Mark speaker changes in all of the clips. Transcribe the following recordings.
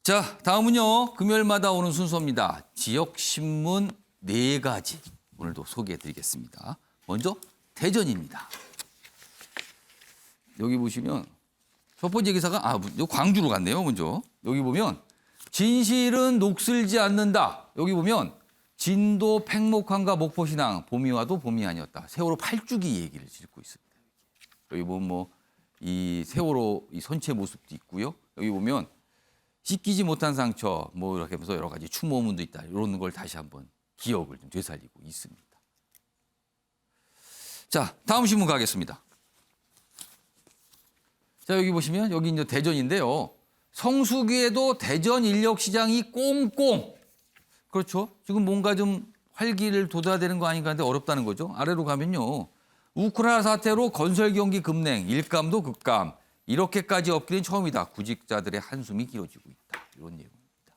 Speaker 1: 자, 다음은요. 금요일마다 오는 순서입니다. 지역신문 4가지 오늘도 소개해드리겠습니다. 먼저 대전입니다. 여기 보시면 첫 번째 기사가 광주로 갔네요. 먼저 여기 보면 진실은 녹슬지 않는다. 여기 보면 진도 팽목항과 목포신항 봄이 와도 봄이 아니었다. 세월호 8주기 얘기를 짓고 있습니다. 여기 보면 뭐 이 세월호 이 선체 모습도 있고요. 여기 보면 씻기지 못한 상처 뭐 이렇게 하면서 여러 가지 추모문도 있다. 이런 걸 다시 한번 기억을 좀 되살리고 있습니다. 자, 다음 신문 가겠습니다. 자, 여기 보시면 여기 이제 대전인데요. 성수기에도 대전 인력시장이 꽁꽁. 그렇죠. 지금 뭔가 좀 활기를 돋아야 되는 거 아닌가 하는데 어렵다는 거죠. 아래로 가면요. 우크라이나 사태로 건설 경기 급냉, 일감도 급감. 이렇게까지 없기는 처음이다. 구직자들의 한숨이 길어지고 있다. 이런 내용입니다.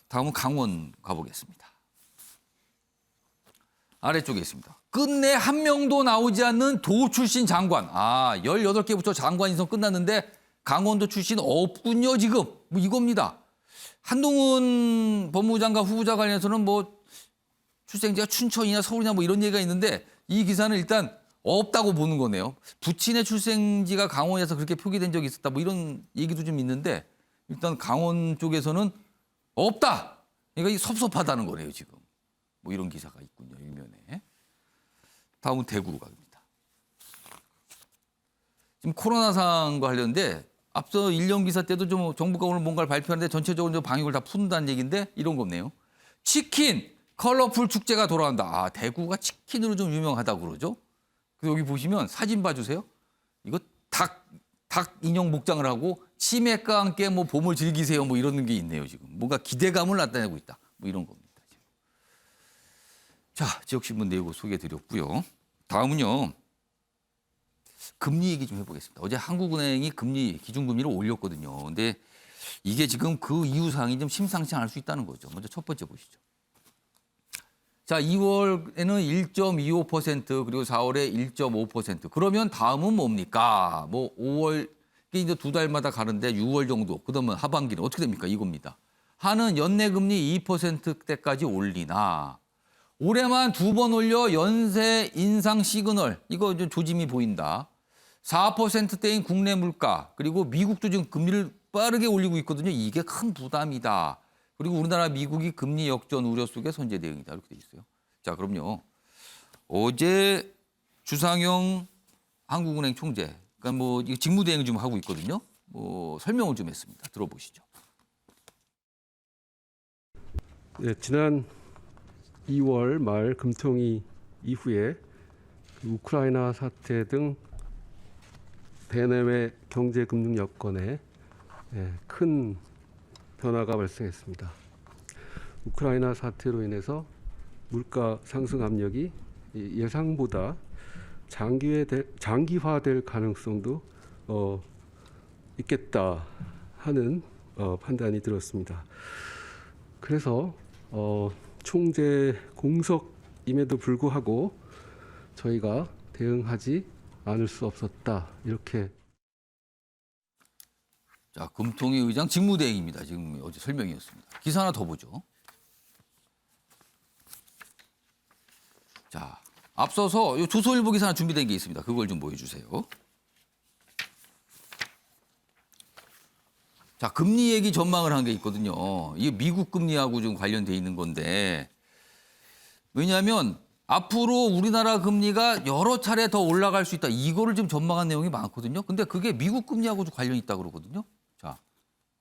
Speaker 1: 다음은 강원 가보겠습니다. 아래쪽에 있습니다. 끝내 한 명도 나오지 않는 도 출신 장관. 18개 부처 장관 인선 끝났는데 강원도 출신 없군요, 지금. 뭐 이겁니다. 한동훈 법무장관 후보자 관련해서는 뭐 출생지가 춘천이나 서울이나 뭐 이런 얘기가 있는데 이 기사는 일단 없다고 보는 거네요. 부친의 출생지가 강원에서 그렇게 표기된 적이 있었다. 뭐 이런 얘기도 좀 있는데 일단 강원 쪽에서는 없다. 그러니까 이 섭섭하다는 거네요, 지금. 뭐 이런 기사가 있군요, 일면에. 다음은 대구로 갑니다. 지금 코로나 상황과 관련돼 앞서 1년 기사 때도 좀 정부가 오늘 뭔가를 발표하는데 전체적으로 좀 방역을 다 푼다는 얘기인데 이런 거 없네요. 치킨 컬러풀 축제가 돌아온다. 대구가 치킨으로 좀 유명하다고 그러죠. 그래서 여기 보시면 사진 봐주세요. 이거 닭 인형 목장을 하고 치맥과 함께 뭐 봄을 즐기세요. 뭐 이런 게 있네요, 지금. 뭔가 기대감을 나타내고 있다. 뭐 이런 겁니다. 지금. 자, 지역신문 내용 소개해드렸고요. 다음은요. 금리 얘기 좀 해보겠습니다. 어제 한국은행이 금리, 기준금리를 올렸거든요. 근데 이게 지금 그 이유 사항이 좀 심상치 않을 수 있다는 거죠. 먼저 첫 번째 보시죠. 자, 2월에는 1.25% 그리고 4월에 1.5%. 그러면 다음은 뭡니까? 뭐 5월 이제 2달마다 가는데 6월 정도. 그다음에 하반기는 어떻게 됩니까? 이겁니다. 하는 연내 금리 2%대까지 올리나. 올해만 2번 올려 연쇄 인상 시그널. 이거 이제 조짐이 보인다. 4%대인 국내 물가 그리고 미국도 지금 금리를 빠르게 올리고 있거든요. 이게 큰 부담이다. 그리고 우리나라 미국이 금리 역전 우려 속에 선제 대응이다. 이렇게 돼 있어요. 자, 그럼요. 어제 주상영 한국은행 총재, 그러니까 뭐 직무대행 좀 하고 있거든요. 뭐 설명을 좀 했습니다. 들어보시죠.
Speaker 2: 네, 지난 2월 말 금통위 이후에 우크라이나 사태 등 대내외 경제금융 여건에 큰 변화가 발생했습니다. 우크라이나 사태로 인해서 물가 상승 압력이 예상보다 장기화될 가능성도 있겠다 하는 판단이 들었습니다. 그래서 총재 공석임에도 불구하고 저희가 대응하지 않을 수 없었다. 이렇게.
Speaker 1: 자, 금통위 의장 직무대행입니다. 지금 어제 설명이었습니다. 기사 하나 더 보죠. 자, 앞서서 이 조선일보 기사 하나 준비된 게 있습니다. 그걸 좀 보여주세요. 자, 금리 얘기 전망을 한 게 있거든요. 이게 미국 금리하고 좀 관련돼 있는 건데 왜냐하면 앞으로 우리나라 금리가 여러 차례 더 올라갈 수 있다. 이거를 좀 전망한 내용이 많거든요. 근데 그게 미국 금리하고 좀 관련이 있다고 그러거든요. 자,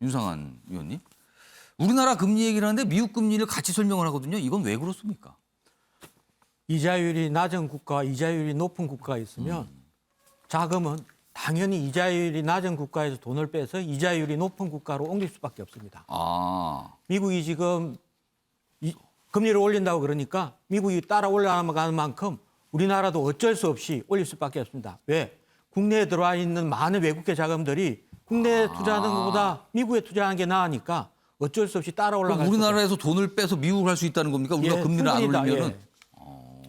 Speaker 1: 윤상한 위원님. 우리나라 금리 얘기를 하는데 미국 금리를 같이 설명을 하거든요. 이건 왜 그렇습니까?
Speaker 3: 이자율이 낮은 국가와 이자율이 높은 국가가 있으면 자금은 당연히 이자율이 낮은 국가에서 돈을 빼서 이자율이 높은 국가로 옮길 수밖에 없습니다. 미국이 지금 금리를 올린다고 그러니까 미국이 따라 올라가는 만큼 우리나라도 어쩔 수 없이 올릴 수밖에 없습니다. 왜? 국내에 들어와 있는 많은 외국계 자금들이 국내에 투자하는 것보다 미국에 투자하는 게 나으니까 어쩔 수 없이 따라 올라갈 수
Speaker 1: 우리나라에서 돈을 빼서 미국을 할 수 있다는 겁니까? 우리가 금리를 안 올리면은.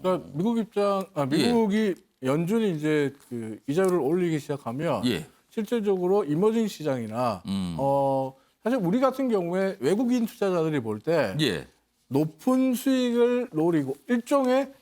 Speaker 4: 그러니까 미국이 연준이 이제 그 이자율을 올리기 시작하면 실질적으로 이머징 시장이나 사실 우리 같은 경우에 외국인 투자자들이 볼 때
Speaker 1: 예.
Speaker 4: 높은 수익을 노리고 일종의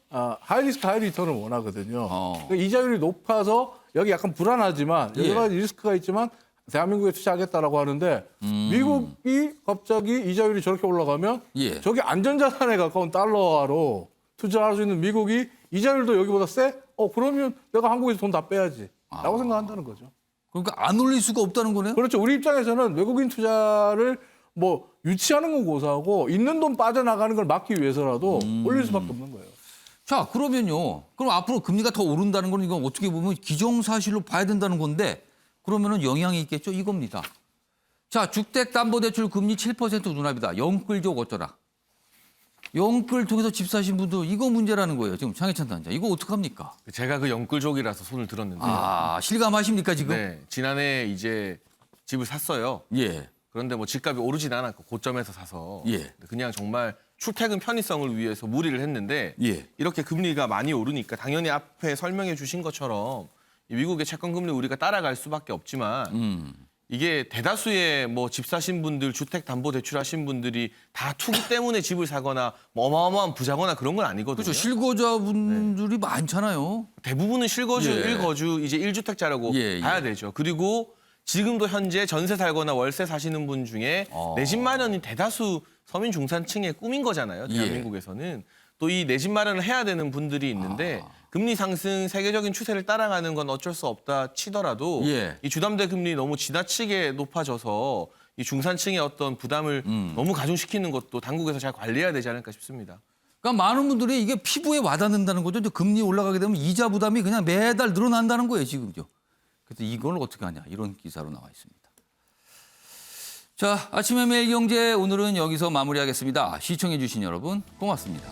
Speaker 4: 하이리스크 하이리턴을 원하거든요. 그러니까 이자율이 높아서 여기 약간 불안하지만 여러
Speaker 1: 예.
Speaker 4: 가지 리스크가 있지만 대한민국에 투자하겠다라고 하는데 미국이 갑자기 이자율이 저렇게 올라가면
Speaker 1: 예.
Speaker 4: 저기 안전자산에 가까운 달러화로 투자할 수 있는 미국이 이자율도 여기보다 세? 그러면 내가 한국에서 돈 다 빼야지 라고 생각한다는 거죠.
Speaker 1: 그러니까 안 올릴 수가 없다는 거네요.
Speaker 4: 그렇죠. 우리 입장에서는 외국인 투자를 뭐 유치하는 건 고사하고 있는 돈 빠져나가는 걸 막기 위해서라도 올릴 수밖에 없는 거예요.
Speaker 1: 자, 그러면요. 그럼 앞으로 금리가 더 오른다는 건 이건 어떻게 보면 기정사실로 봐야 된다는 건데 그러면은 영향이 있겠죠? 이겁니다. 자, 주택담보대출 금리 7% 눈앞이다. 영끌족 어쩌라. 영끌 통해서 집 사신 분들 이거 문제라는 거예요. 지금 장혜찬 단장. 이거 어떡합니까?
Speaker 5: 제가 그 영끌족이라서 손을 들었는데요.
Speaker 1: 아, 실감하십니까 지금?
Speaker 5: 네, 지난해 이제 집을 샀어요.
Speaker 1: 예.
Speaker 5: 그런데 뭐 집값이 오르진 않았고 고점에서 사서
Speaker 1: 예.
Speaker 5: 그냥 정말 출퇴근 편의성을 위해서 무리를 했는데
Speaker 1: 예.
Speaker 5: 이렇게 금리가 많이 오르니까 당연히 앞에 설명해 주신 것처럼 이 미국의 채권 금리 우리가 따라갈 수밖에 없지만 이게 대다수의 뭐 집 사신 분들, 주택 담보 대출하신 분들이 다 투기 때문에 집을 사거나 뭐 어마어마한 부자거나 그런 건 아니거든요.
Speaker 1: 그렇죠. 실거주분들이 많잖아요.
Speaker 5: 대부분은 실거주,
Speaker 1: 예.
Speaker 5: 일거주, 이제 1주택자라고
Speaker 1: 예, 예.
Speaker 5: 봐야 되죠. 그리고 지금도 현재 전세 살거나 월세 사시는 분 중에 내 집 마련이 대다수 서민 중산층의 꿈인 거잖아요.
Speaker 1: 예.
Speaker 5: 대한민국에서는. 또 이 내 집 마련을 해야 되는 분들이 있는데 금리 상승 세계적인 추세를 따라가는 건 어쩔 수 없다 치더라도
Speaker 1: 예.
Speaker 5: 이 주담대 금리 너무 지나치게 높아져서 이 중산층의 어떤 부담을 너무 가중시키는 것도 당국에서 잘 관리해야 되지 않을까 싶습니다.
Speaker 1: 그러니까 많은 분들이 이게 피부에 와닿는다는 거죠. 이제 금리 올라가게 되면 이자 부담이 그냥 매달 늘어난다는 거예요, 지금요. 그래서 이걸 어떻게 하냐 이런 기사로 나와 있습니다. 자, 아침의 매일경제 오늘은 여기서 마무리하겠습니다. 시청해 주신 여러분 고맙습니다.